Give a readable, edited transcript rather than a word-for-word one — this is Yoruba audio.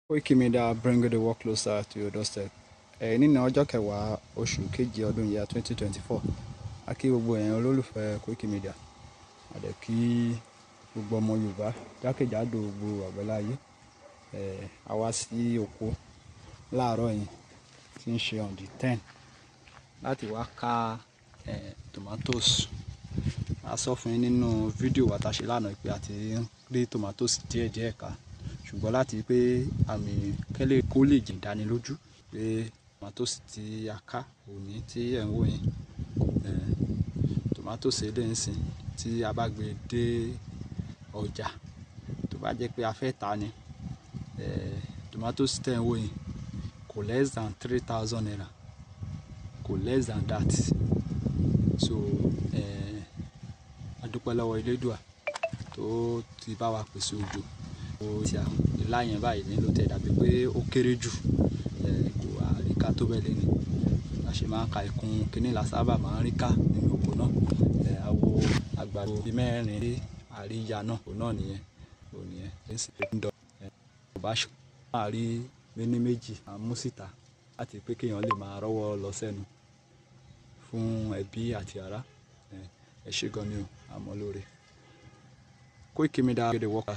Koiki Media bring the work closer to your doorstep. Nínú ọjọ́ kẹwàá oṣù keje ọdún yìí 2024, a kí gbogbo èèyàn olólùfẹ́ Koiki Media. A dẹ̀ kí gbogbo ọmọ Yorùbá jákèjádò gbogbo àgbáláyé. A wá sí oko láàárọ̀ yìí tí ń ṣe on the 10 láti wá ká tomatoes. A sọ fún yín nínú fídíò wa tá ṣe lánàá pé a ti rí tomatoes díẹ̀díẹ̀ ká, ṣùgbọ́n láti pé àmì kẹ́lẹ́ kó lè jẹ́ ìdánilójú pé tomatoes tí a ká òní tí ẹ̀ ń wò yín, tomatoes eléyìí ń sìn tí a bá gbé dé ọjà tó bá jẹ́ pé a fẹ́ tà ni, tomatoes tẹ̀ ń wò yín kò less than 3,000 naira, kò less than that. So a dúpẹ́ lọ́wọ́ Elédùà tó ti bá wa pèsè òjò. Tí a ìlà yẹn báyìí ní ló tẹ̀ dàbí pé ó kéré jù, kò àríká tó bẹ́ẹ̀ lé ní. A ṣe máa ń ka ìkún kínní la sábà máa ń rí ká nínú oko náà. Àwo àgbàdo bíi mẹ́rin àríyá náà òun náà nìyẹn, òun nìyẹn. Kò bá ṣe máa rí méní méjì àmúsìta láti pé kéèyàn lè máa rọ́wọ́ lọ sẹ́nu fún ẹbí àti ará. Ẹ ṣé gan ni o, àmọ́ lóore. Koiki Media the work.